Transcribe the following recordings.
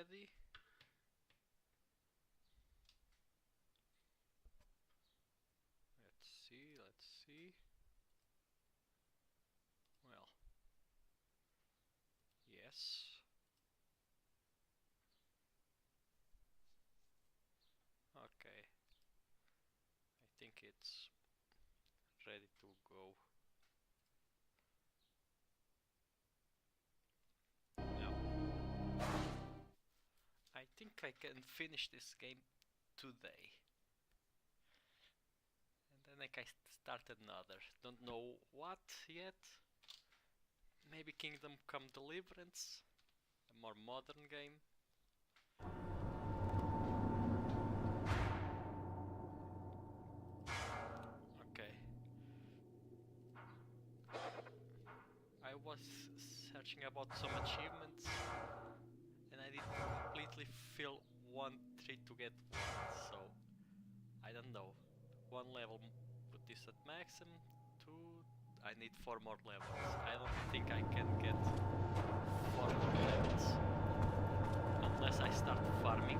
ready. Let's see. Well, yes. Okay. I think it's ready to go. Now, I think I can finish this game today. And then I can start another. Don't know what yet. Maybe Kingdom Come Deliverance, a more modern game. Okay. I was searching about some achievements and I didn't completely fill 1 tree to get one, so I don't know. 1 level, put this at maximum, 2, I need 4 more levels. I don't think I can get 4 more levels unless I start farming.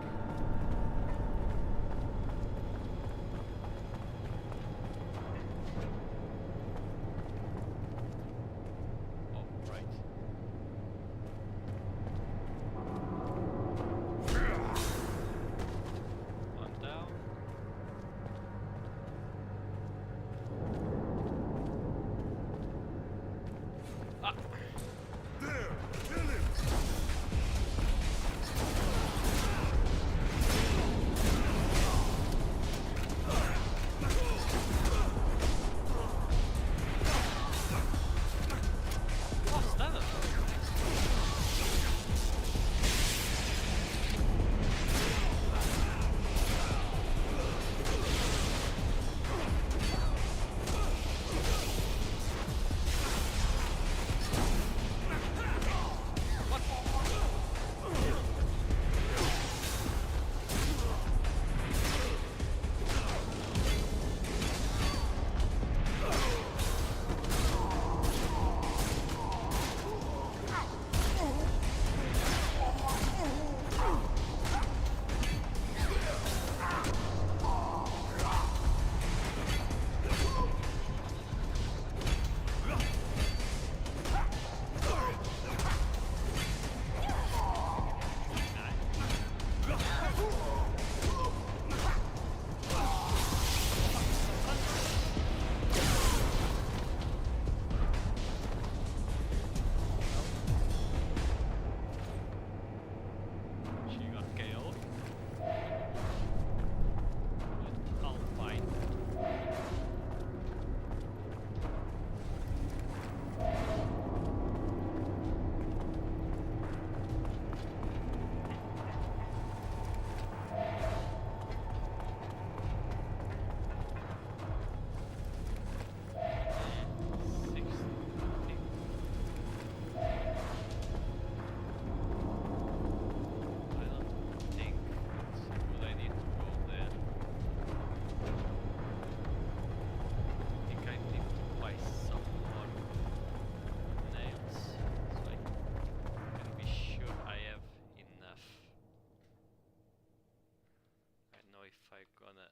If I'm gonna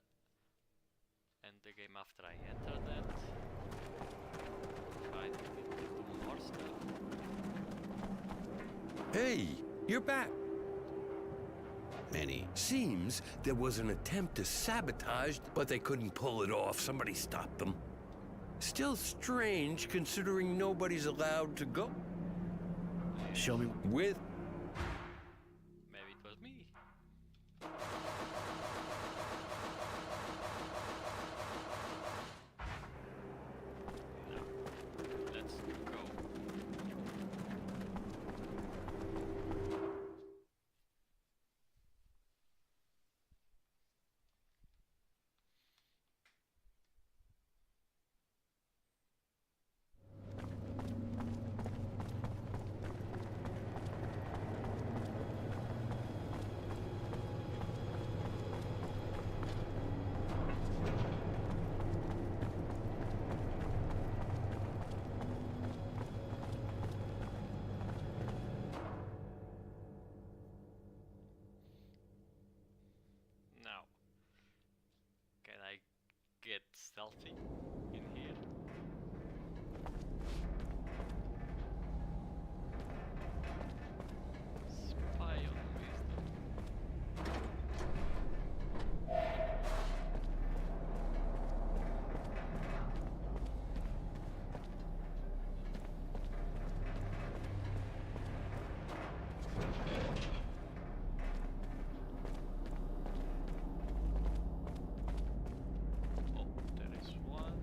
end the game after I enter that. If I need to do more stuff. Hey, you're back. Manny, seems there was an attempt to sabotage, but they couldn't pull it off. Somebody stopped them. Still strange considering nobody's allowed to go. Show me with. Maybe it was me. stealthy in here. Spy on wisdom. Oh, there is one.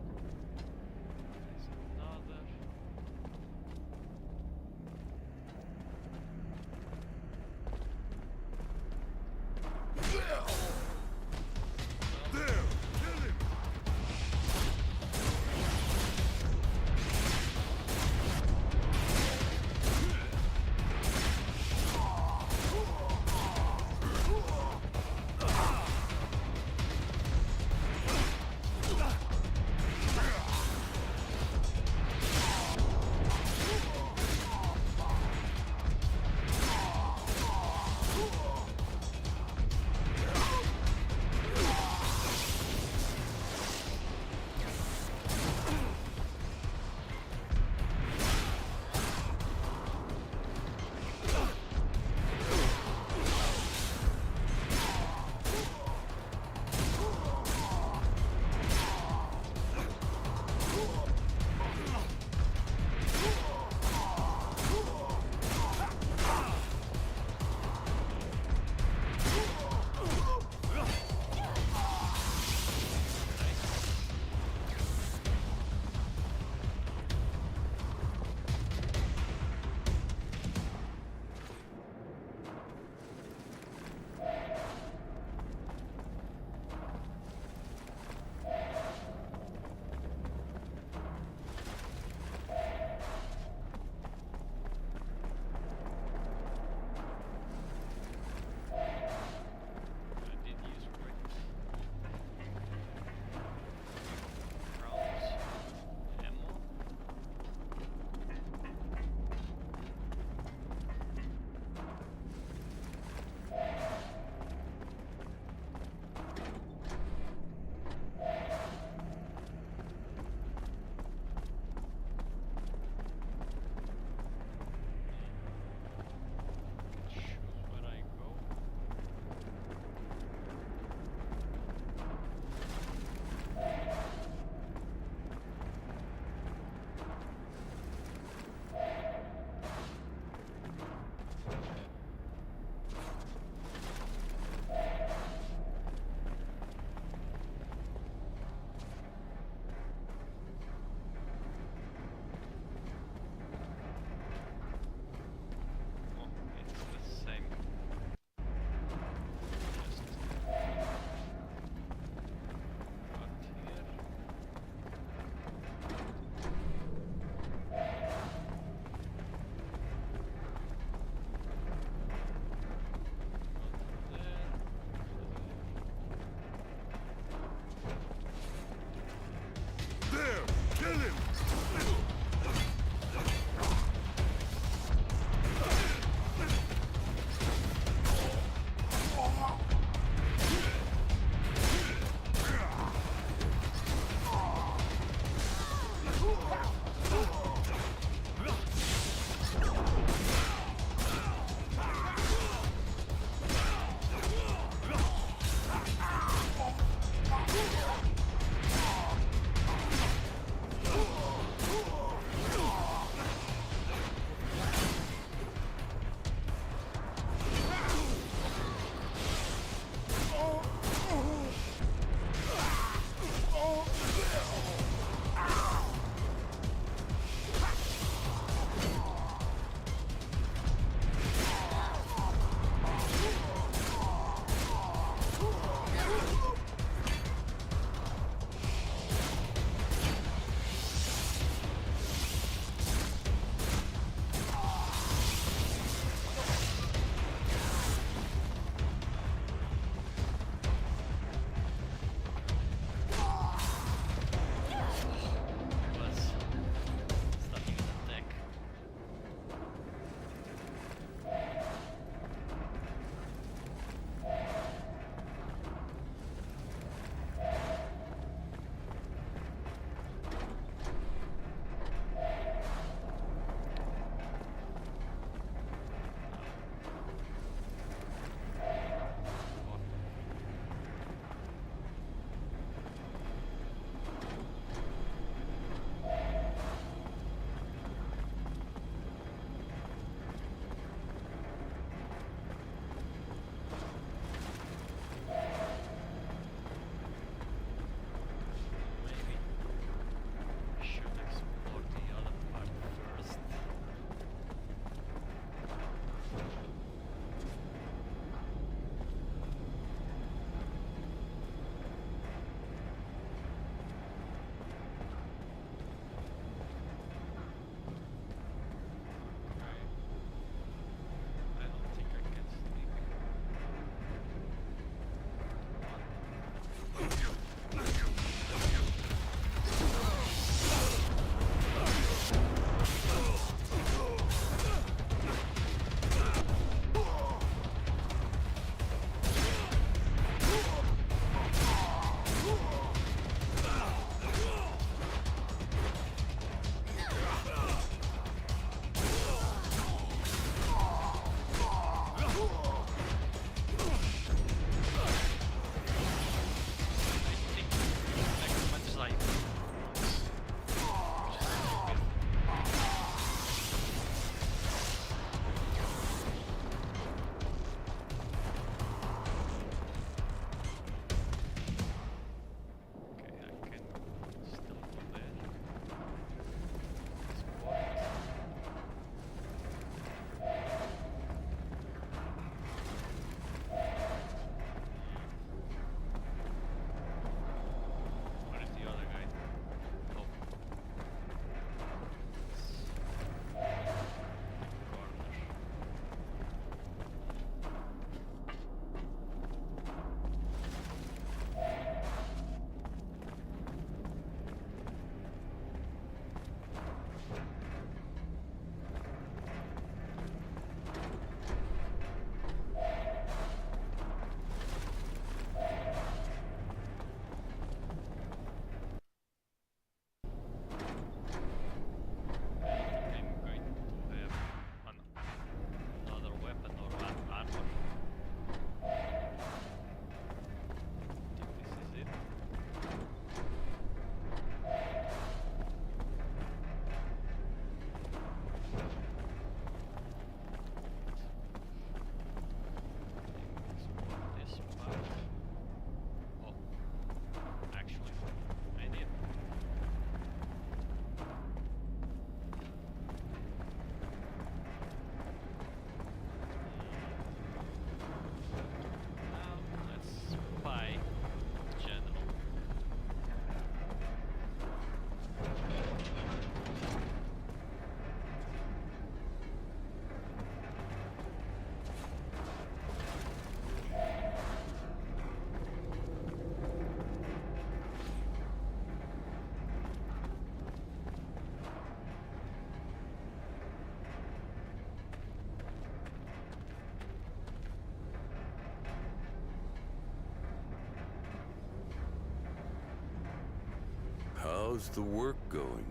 How's the work going?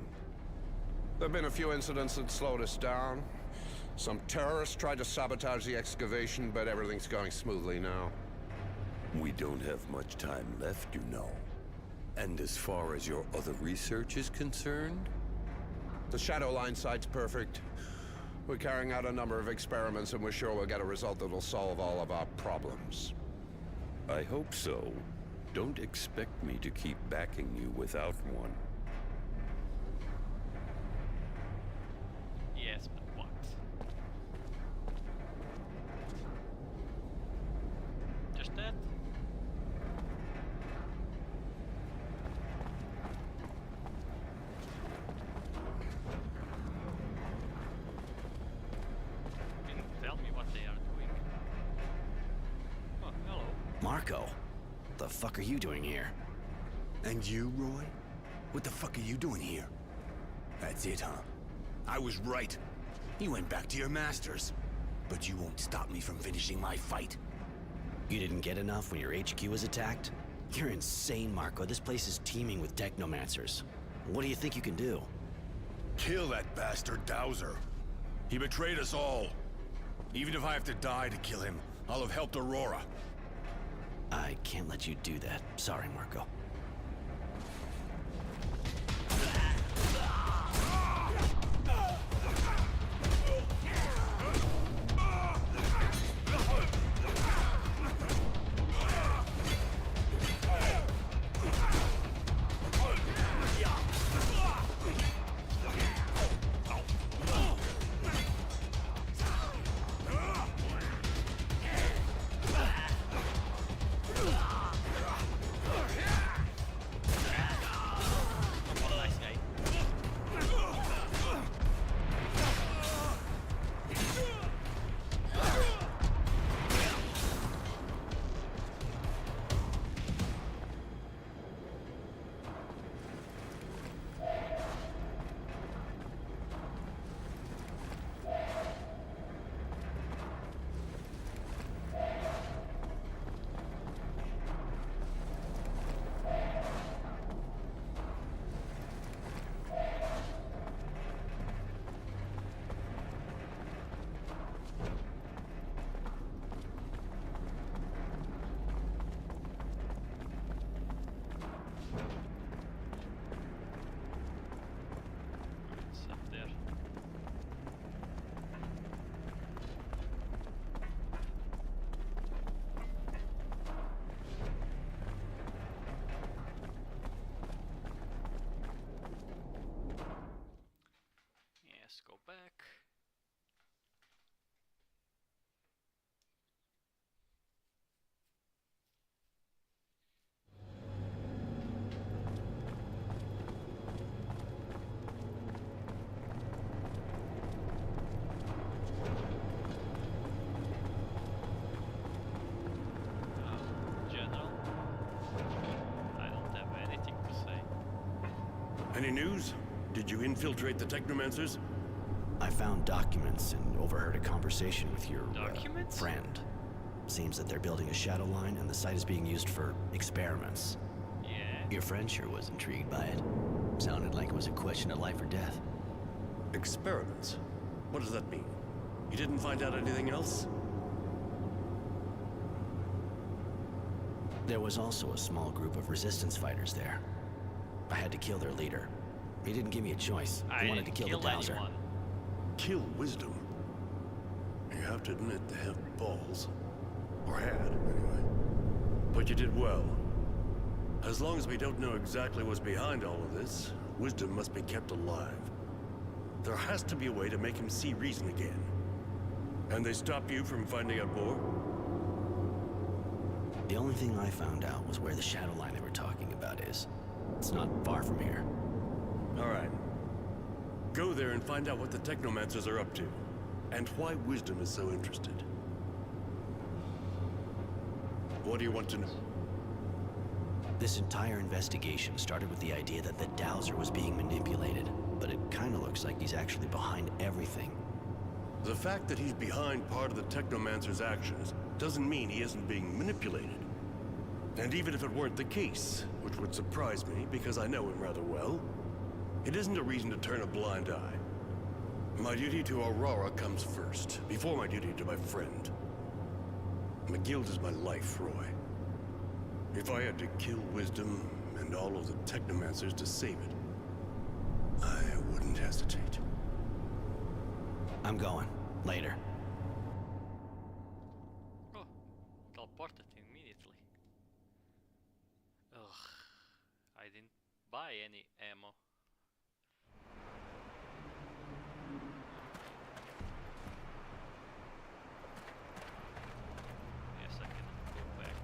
There have been a few incidents that slowed us down. Some terrorists tried to sabotage the excavation, but everything's going smoothly now. We don't have much time left, you know. And as far as your other research is concerned? The Shadow Line site's perfect. We're carrying out a number of experiments, and we're sure we'll get a result that'll solve all of our problems. I hope so. Don't expect me to keep backing you without one. Yes, but what? Just that? Didn't tell me what they are doing. Oh, hello. Marco, the fuck are you doing here? And you, Roy? What the fuck are you doing here? That's it, huh? I was right. You went back to your masters. But you won't stop me from finishing my fight. You didn't get enough when your HQ was attacked? You're insane, Marco. This place is teeming with technomancers. What do you think you can do? Kill that bastard Dowser. He betrayed us all. Even if I have to die to kill him, I'll have helped Aurora. I can't let you do that. Sorry, Marco. It's up there. Yes, go back. General, I don't have anything to say. Any news? Did you infiltrate the Technomancers? I found documents and overheard a conversation with your Documents? friend. Seems that they're building a shadow line and the site is being used for experiments. Yeah. Your friend sure was intrigued by it. Sounded like it was a question of life or death. Experiments? What does that mean? You didn't find out anything else? There was also a small group of resistance fighters there. I had to kill their leader. He didn't give me a choice. He I wanted to didn't kill the Dowser. anyone. Kill Wisdom? You have to admit they have balls. Or had, anyway. But you did well. As long as we don't know exactly what's behind all of this, Wisdom must be kept alive. There has to be a way to make him see reason again. And they stop you from finding out more? The only thing I found out was where the shadow line they were talking about is. It's not far from here. All right. Go there and find out what the Technomancers are up to, and why Wisdom is so interested. What do you want to know? This entire investigation started with the idea that the Dowser was being manipulated, but it kinda looks like he's actually behind everything. The fact that he's behind part of the Technomancer's actions doesn't mean he isn't being manipulated. And even if it weren't the case, which would surprise me because I know him rather well, It isn't a reason to turn a blind eye. My duty to Aurora comes first, before my duty to my friend. My guild is my life, Roy. If I had to kill Wisdom and all of the Technomancers to save it, I wouldn't hesitate. I'm going. Later. Oh, teleported immediately. Ugh, I didn't buy any ammo. Yes, I can go back.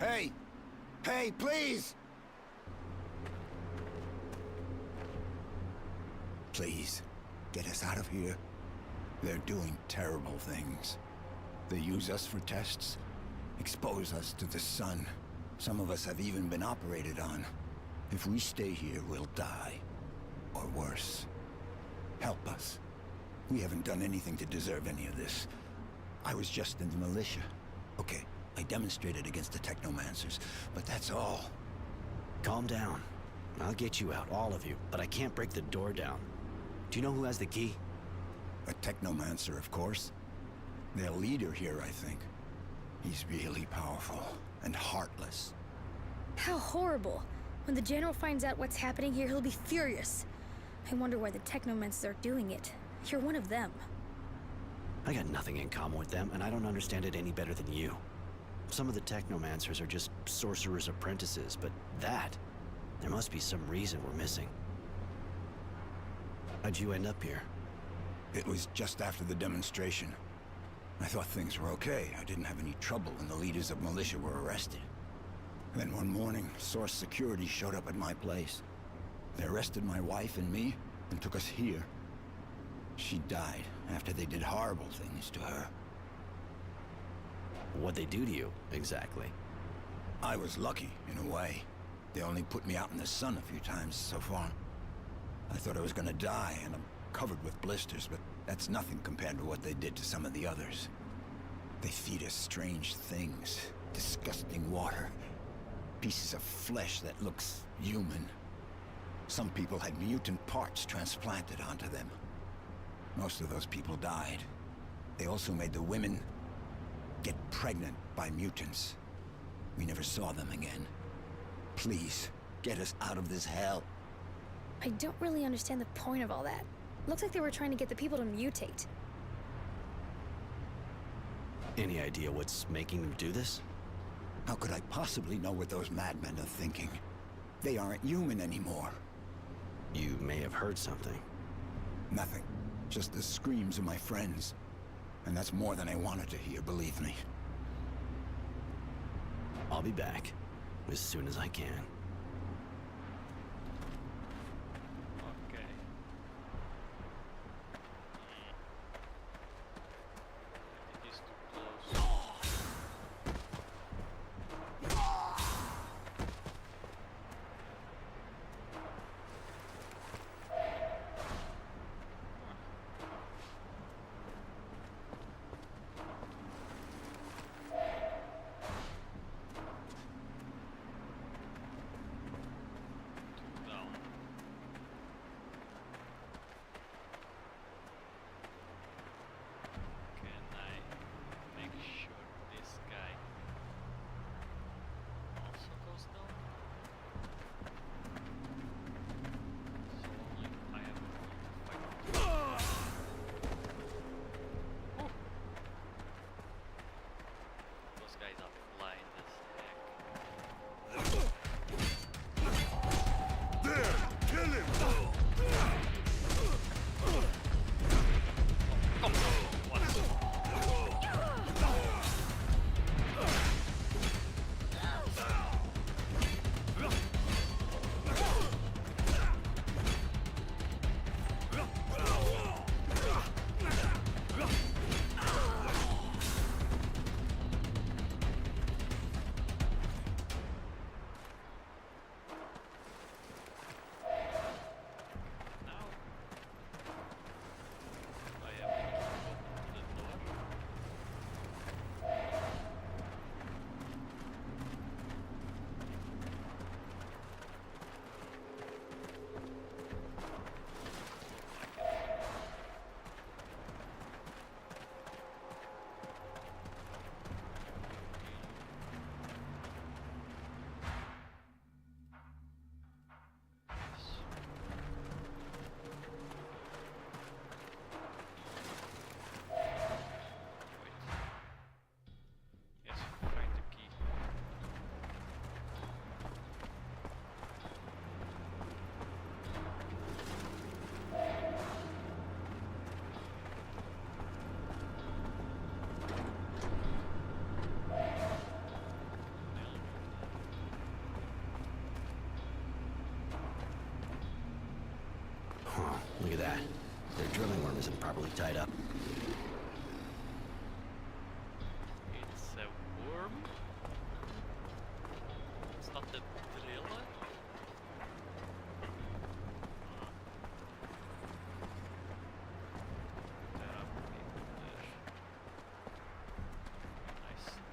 Hey! Hey, please! Please, get us out of here. They're doing terrible things. They use us for tests, expose us to the sun. Some of us have even been operated on. If we stay here, we'll die. Or worse. Help us. We haven't done anything to deserve any of this. I was just in the militia. Okay, I demonstrated against the Technomancers, but that's all. Calm down. I'll get you out, all of you, but I can't break the door down. Do you know who has the key? A Technomancer, of course. Their leader here, I think. He's really powerful and heartless. How horrible. When the General finds out what's happening here, he'll be furious. I wonder why the Technomancers are doing it. You're one of them. I got nothing in common with them, and I don't understand it any better than you. Some of the Technomancers are just sorcerers' apprentices, but that... there must be some reason we're missing. How'd you end up here? It was just after the demonstration. I thought things were okay. I didn't have any trouble when the leaders of militia were arrested. Then one morning, Source Security showed up at my place. They arrested my wife and me and took us here. She died after they did horrible things to her. What'd they do to you, exactly? I was lucky, in a way. They only put me out in the sun a few times so far. I thought I was gonna die, and I'm covered with blisters, but that's nothing compared to what they did to some of the others. They feed us strange things, disgusting water, pieces of flesh that looks human. Some people had mutant parts transplanted onto them. Most of those people died. They also made the women get pregnant by mutants. We never saw them again. Please, get us out of this hell. I don't really understand the point of all that. Looks like they were trying to get the people to mutate. Any idea what's making them do this? How could I possibly know what those madmen are thinking? They aren't human anymore. You may have heard something. Nothing. Just the screams of my friends. And that's more than I wanted to hear, believe me. I'll be back as soon as I can. Okay. It is too close. Look at that. Their drilling worm isn't properly tied up. It's a worm. It's not a driller. There are people there. Nice thing.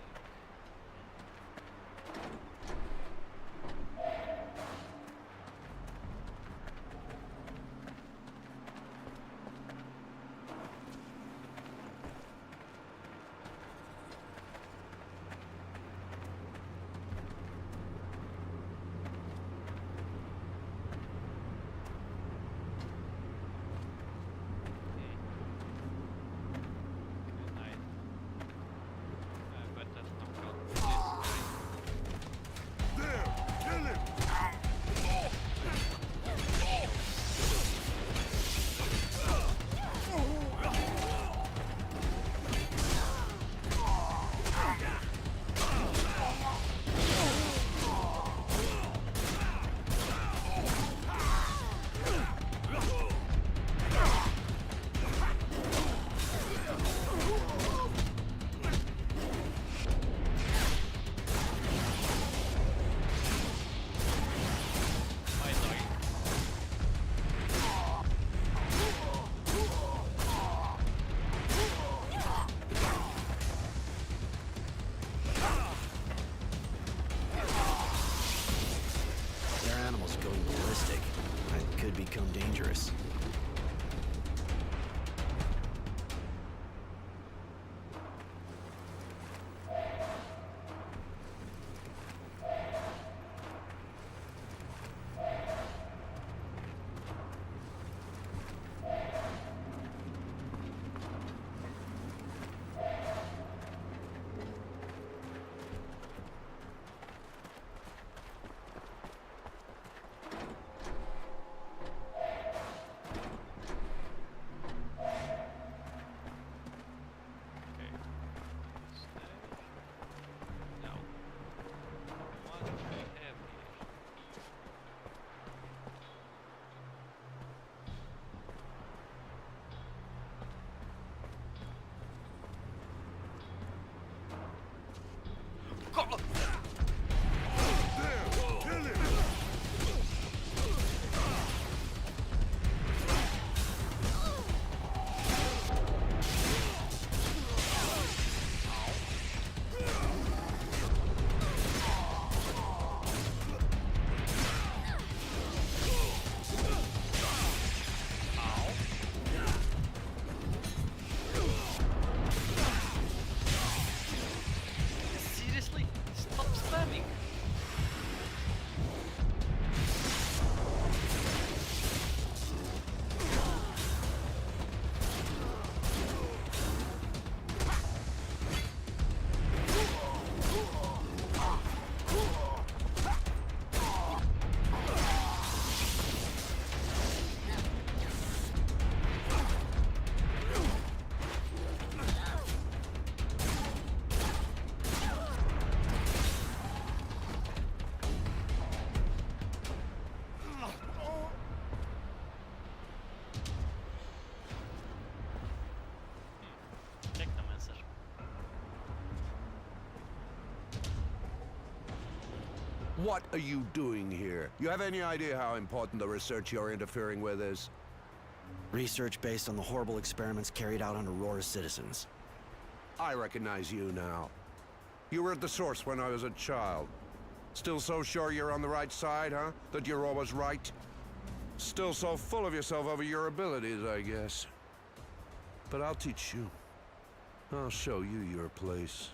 Become dangerous. Seriously? Stop spamming! Technomancer. What are you doing here? You have any idea how important the research you're interfering with is? Research based on the horrible experiments carried out on Aurora's citizens. I recognize you now. You were at the source when I was a child. Still so sure you're on the right side, huh? That you're always right? Still so full of yourself over your abilities, I guess. But I'll teach you. I'll show you your place.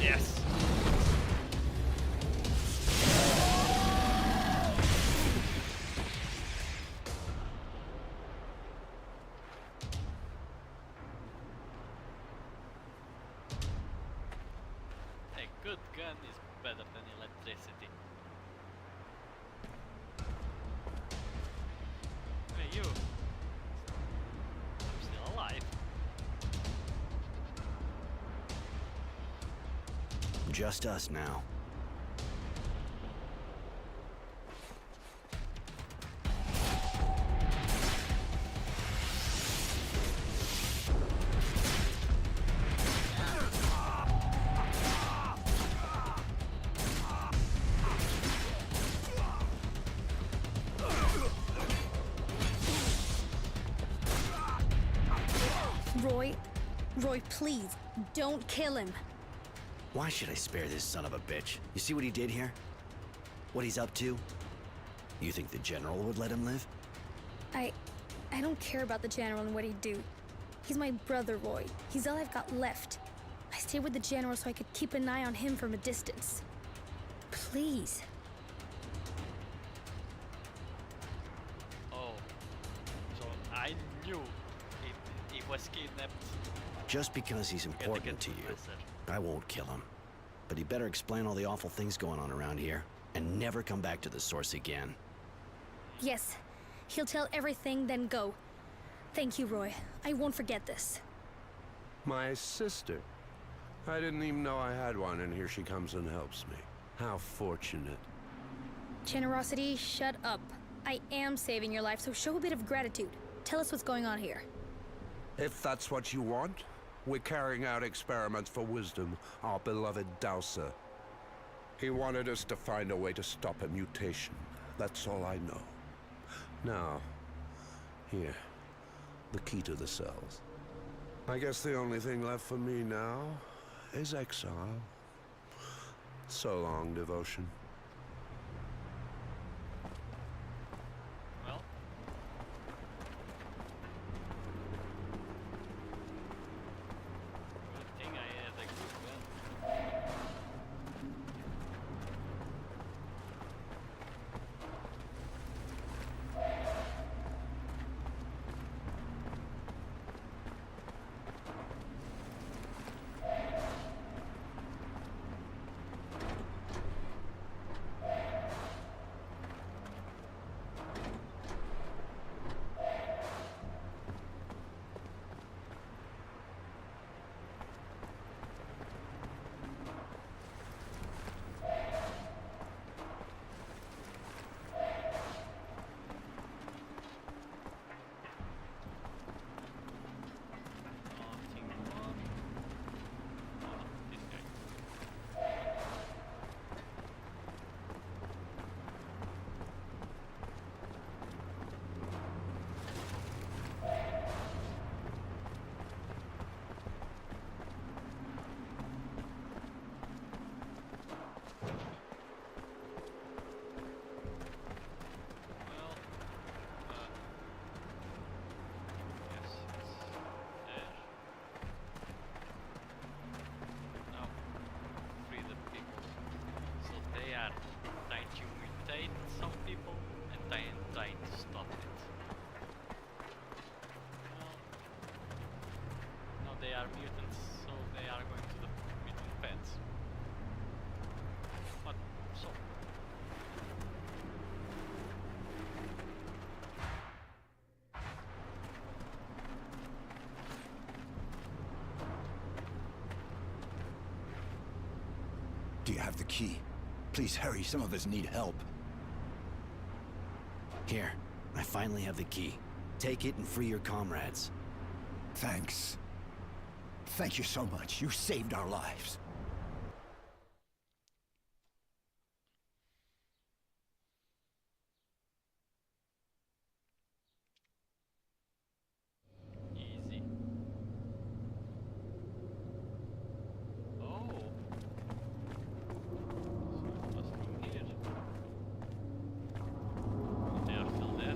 Yes! A good gun is better than electricity. Hey, you! I'm still alive. Just us now. Roy, please, don't kill him. Why should I spare this son of a bitch? You see what he did here? What he's up to? You think the general would let him live? I don't care about the general and what he'd do. He's my brother, Roy. He's all I've got left. I stayed with the general so I could keep an eye on him from a distance. Please. Oh. So I knew he was kidnapped. Just because he's important to you, I won't kill him. But he better explain all the awful things going on around here and never come back to the source again. Yes. He'll tell everything, then go. Thank you, Roy. I won't forget this. My sister. I didn't even know I had one, and here she comes and helps me. How fortunate. Generosity, shut up. I am saving your life, so show a bit of gratitude. Tell us what's going on here. If that's what you want, we're carrying out experiments for Wisdom, our beloved Dowser. He wanted us to find a way to stop a mutation. That's all I know. Now, here, the key to the cells. I guess the only thing left for me now is exile. So long, devotion. Well. Good thing I had a good gun. Some people and trying to stop it. Well, now they are mutants, so they are going to the mutant pets. But so. Do you have the key? Please hurry, some of us need help. Here, I finally have the key. Take it and free your comrades. Thanks. Thank you so much. You saved our lives. Easy. Oh. So it was from here. They are still there.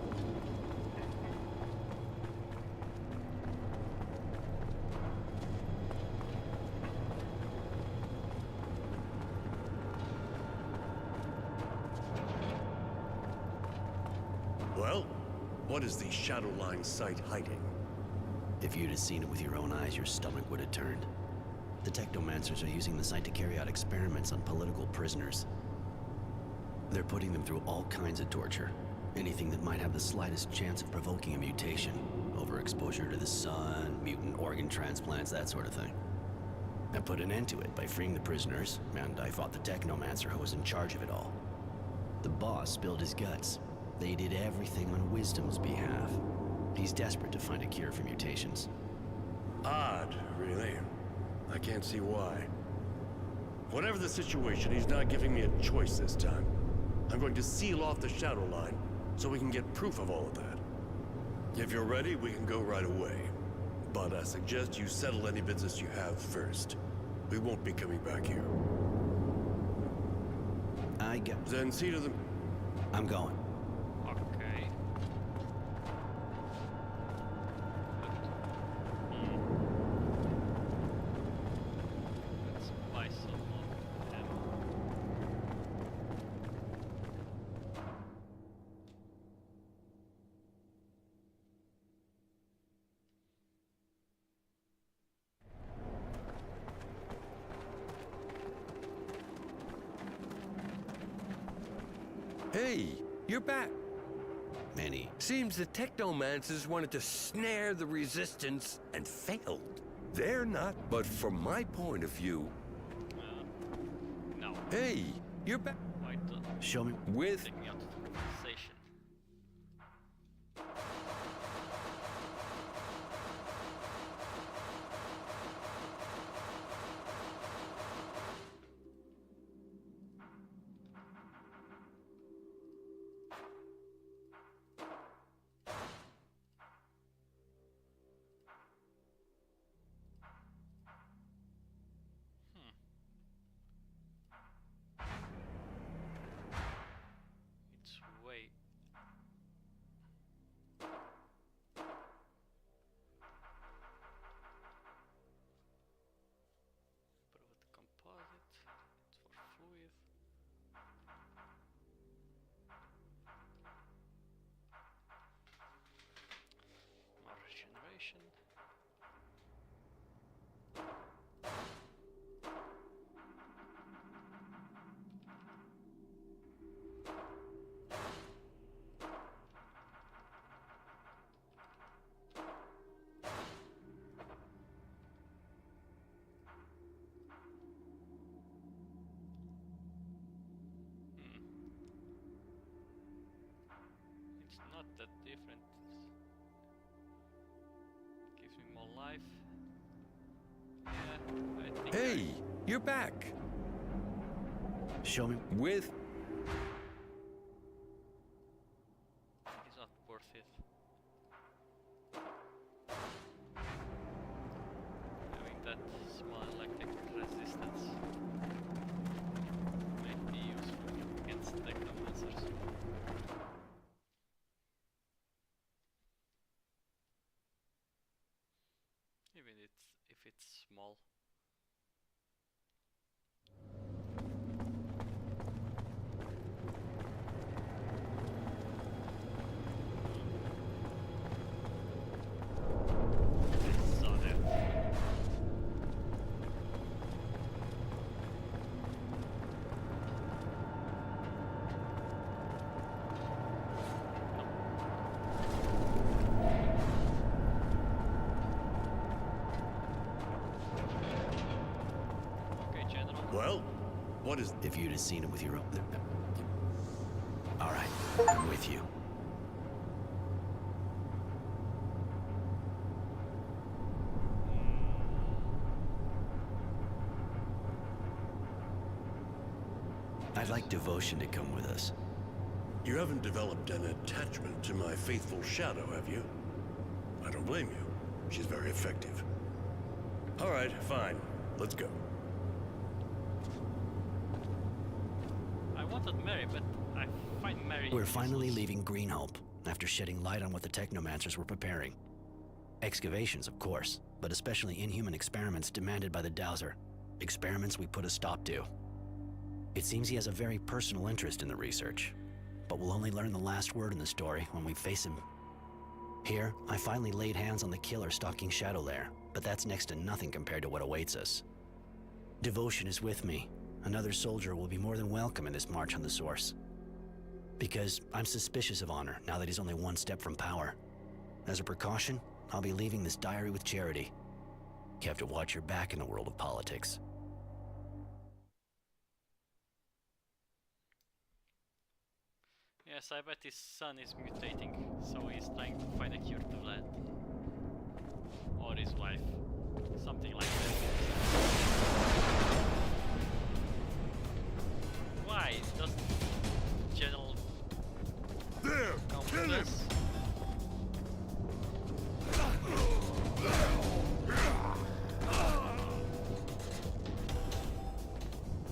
Well, what is the Shadowline site hiding? If you'd have seen it with your own eyes, your stomach would have turned. The technomancers are using the site to carry out experiments on political prisoners. They're putting them through all kinds of torture. Anything that might have the slightest chance of provoking a mutation. Overexposure to the sun, mutant organ transplants, that sort of thing. I put an end to it by freeing the prisoners, and I fought the technomancer who was in charge of it all. The boss spilled his guts. They did everything on Wisdom's behalf. He's desperate to find a cure for mutations. Odd, really. I can't see why. Whatever the situation, he's not giving me a choice this time. I'm going to seal off the Shadowline so we can get proof of all of that. If you're ready, we can go right away. But I suggest you settle any business you have first. We won't be coming back here. Then see to them. I'm going. Okay. Let's buy some more ammo. Hey, you're back. Manny. Seems the technomancers wanted to snare the resistance and failed. They're not, but from my point of view... No. Hey, you're back. Why don't Show me. With... take me out to the conversation? It's way. Private composite. It's for fluid. More regeneration. It's not that different. Gives me more life. Yeah, I think. Hey, you're back. Show me. With... It's not worth it. Having that small electric resistance might be useful against technomancers. Even if it's small. I saw that. Okay, General. Well, what is... If you'd have seen it with your own... All right, I'm with you. I'd like Devotion to come with us. You haven't developed an attachment to my faithful shadow, have you? I don't blame you. She's very effective. All right, fine. Let's go. I wanted Mary, but I find Mary. We're finally useless. leaving Green Hope, after shedding light on what the technomancers were preparing. Excavations, of course, but especially inhuman experiments demanded by the Dowser. Experiments we put a stop to. It seems he has a very personal interest in the research. but we'll only learn the last word in the story when we face him. Here, I finally laid hands on the killer stalking Shadowlair, but that's next to nothing compared to what awaits us. Devotion is with me. Another soldier will be more than welcome in this march on the Source. Because I'm suspicious of Honor now that he's only one step from power. As a precaution, I'll be leaving this diary with Charity. You have to watch your back in the world of politics. Yes, I bet his son is mutating, so he's trying to find a cure to that. Or his wife. Something like that. Why does General There! come Kill with him! us?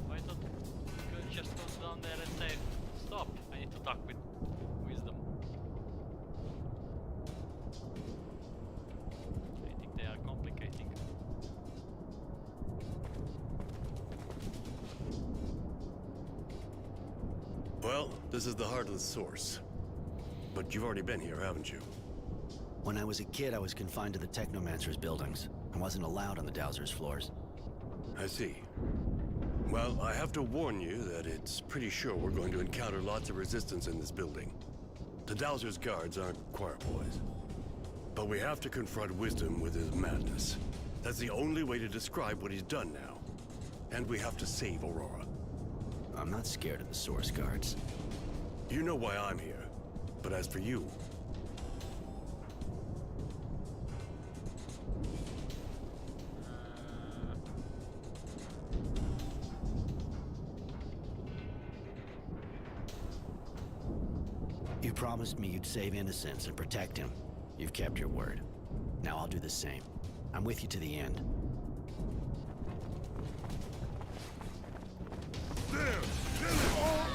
Why don't you just go down there and say, stop, I need to talk with Wisdom. I think they are complicating. Well, this is the heart of the Source. But you've already been here, haven't you? When I was a kid, I was confined to the Technomancer's buildings. I wasn't allowed on the Dowser's floors. I see. Well, I have to warn you that it's pretty sure we're going to encounter lots of resistance in this building. The Dowser's guards aren't choir boys. But we have to confront Wisdom with his madness. That's the only way to describe what he's done now. And we have to save Aurora. I'm not scared of the Source guards. You know why I'm here. But as for you, You promised me you'd save innocents and protect him. You've kept your word. Now I'll do the same. I'm with you to the end. There! Kill him!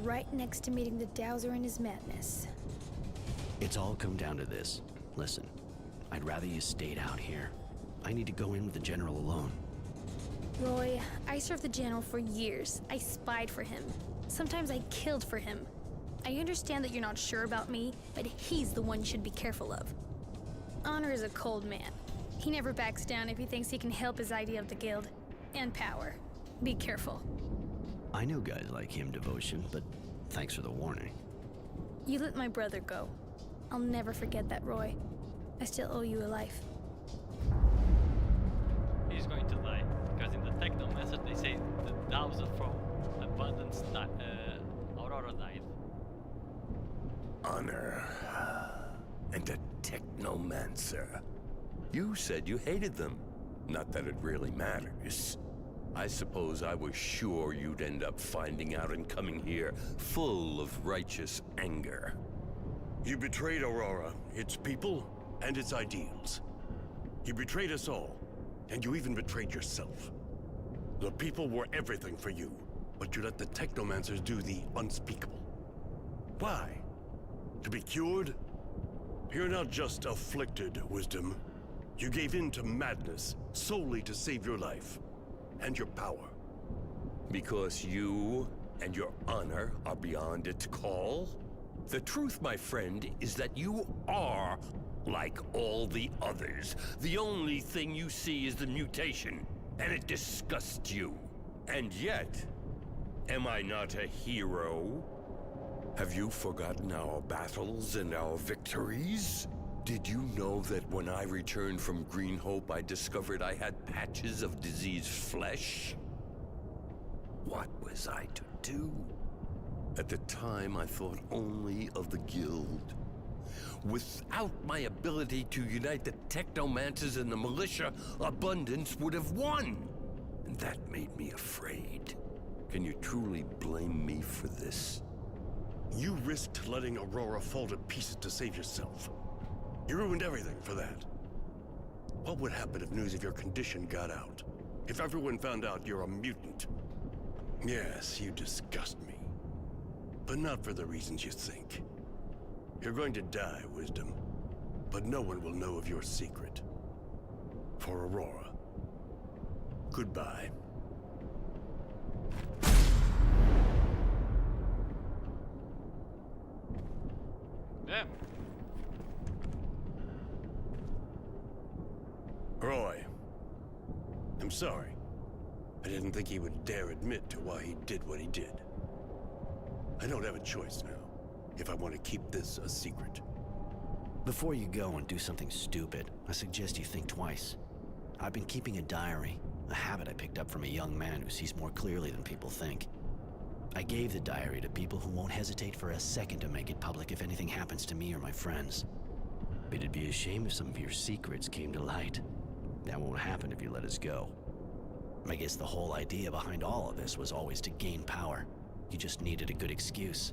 right next to meeting the Dowser in his madness. It's all come down to this. Listen, I'd rather you stayed out here. I need to go in with the General alone. Roy, I served the General for years. I spied for him. Sometimes I killed for him. I understand that you're not sure about me, but he's the one you should be careful of. Honor is a cold man. He never backs down if he thinks he can help his idea of the guild. And power. Be careful. I know guys like him, Devotion, but thanks for the warning. You let my brother go. I'll never forget that, Roy. I still owe you a life. He's going to die. Because in the Technomancer they say the Dowser from Abundance Aurora died. Honor. And a Technomancer. You said you hated them. Not that it really matters. I suppose I was sure you'd end up finding out and coming here full of righteous anger. You betrayed Aurora, its people, and its ideals. You betrayed us all, and you even betrayed yourself. The people were everything for you, but you let the Technomancers do the unspeakable. Why? To be cured? You're not just afflicted, Wisdom. You gave in to madness solely to save your life and your power. Because you and your honor are beyond its call? The truth, my friend, is that you are like all the others. The only thing you see is the mutation, and it disgusts you. And yet, am I not a hero? Have you forgotten our battles and our victories? Did you know that when I returned from Green Hope, I discovered I had patches of diseased flesh? What was I to do? At the time, I thought only of the Guild. Without my ability to unite the Technomancers and the militia, Abundance would have won. And that made me afraid. Can you truly blame me for this? You risked letting Aurora fall to pieces to save yourself. You ruined everything for that. What would happen if news of your condition got out? If everyone found out you're a mutant? Yes, you disgust me. But not for the reasons you think. You're going to die, Wisdom. But no one will know of your secret. For Aurora. Goodbye. Yeah. Roy. I'm sorry. I didn't think he would dare admit to why he did what he did. I don't have a choice now, if I want to keep this a secret. Before you go and do something stupid, I suggest you think twice. I've been keeping a diary, a habit I picked up from a young man who sees more clearly than people think. I gave the diary to people who won't hesitate for a second to make it public if anything happens to me or my friends. It'd be a shame if some of your secrets came to light. That won't happen if you let us go. I guess the whole idea behind all of this was always to gain power. You just needed a good excuse.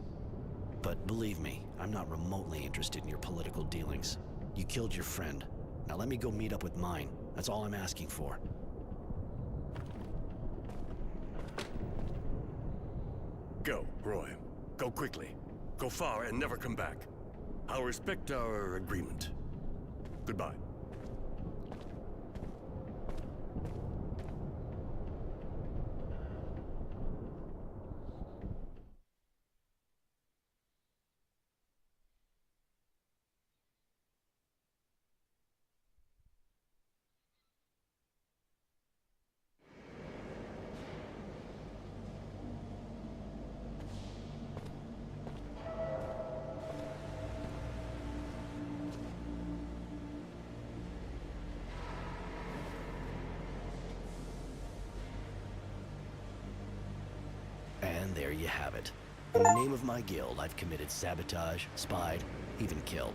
But believe me, I'm not remotely interested in your political dealings. You killed your friend. Now let me go meet up with mine. That's all I'm asking for. Go, Roy. Go quickly. Go far and never come back. I'll respect our agreement. Goodbye. And there you have it. In the name of my guild, I've committed sabotage, spied, even killed.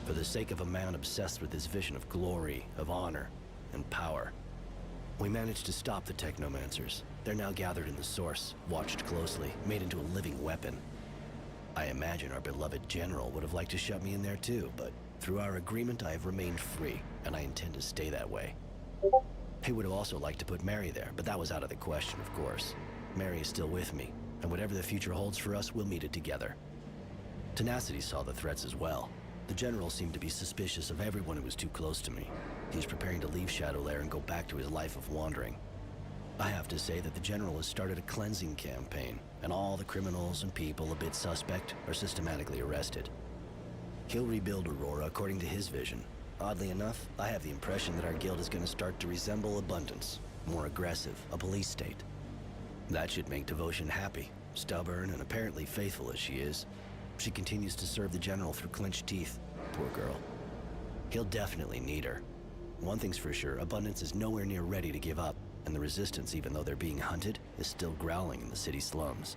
For the sake of a man obsessed with his vision of glory, of honor, and power. We managed to stop the Technomancers. They're now gathered in the Source, watched closely, made into a living weapon. I imagine our beloved General would have liked to shut me in there too, but through our agreement I have remained free, and I intend to stay that way. He would have also liked to put Mary there, but that was out of the question, of course. Mary is still with me, and whatever the future holds for us, we'll meet it together. Tenacity saw the threats as well. The General seemed to be suspicious of everyone who was too close to me. He's preparing to leave Shadowlair and go back to his life of wandering. I have to say that the General has started a cleansing campaign, and all the criminals and people a bit suspect are systematically arrested. He'll rebuild Aurora according to his vision. Oddly enough, I have the impression that our guild is going to start to resemble Abundance, more aggressive, a police state. That should make Devotion happy, stubborn and apparently faithful as she is. She continues to serve the General through clenched teeth. Poor girl. He'll definitely need her. One thing's for sure, Abundance is nowhere near ready to give up, and the Resistance, even though they're being hunted, is still growling in the city slums.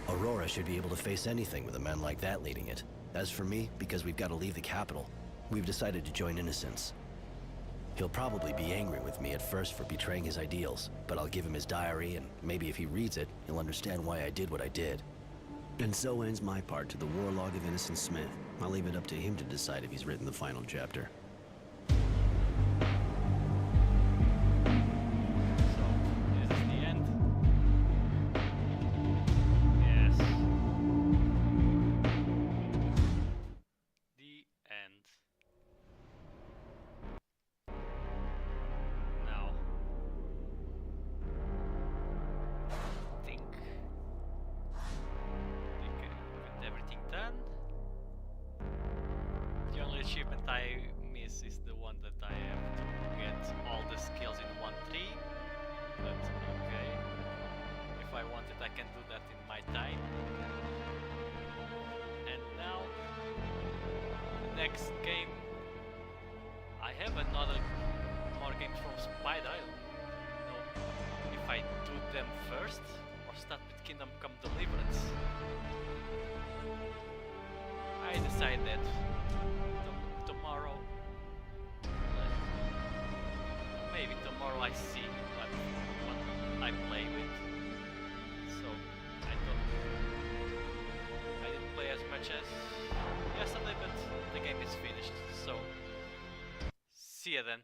Aurora should be able to face anything with a man like that leading it. As for me, because we've got to leave the capital, we've decided to join Innocence. He'll probably be angry with me at first for betraying his ideals, but I'll give him his diary, and maybe if he reads it, he'll understand why I did what I did. And so ends my part to the Warlog of Innocent Smith. I'll leave it up to him to decide if he's written the final chapter. Achievement I miss is the one that I have to get all the skills in one tree, but okay, if I want it I can do that in my time. And now, the next game, I have more games from Spider. I don't know if I do them first or start with Kingdom Come Deliverance. I decide that tomorrow. Maybe tomorrow I see what I play with. So I didn't play as much as yesterday, but the game is finished. So see ya then.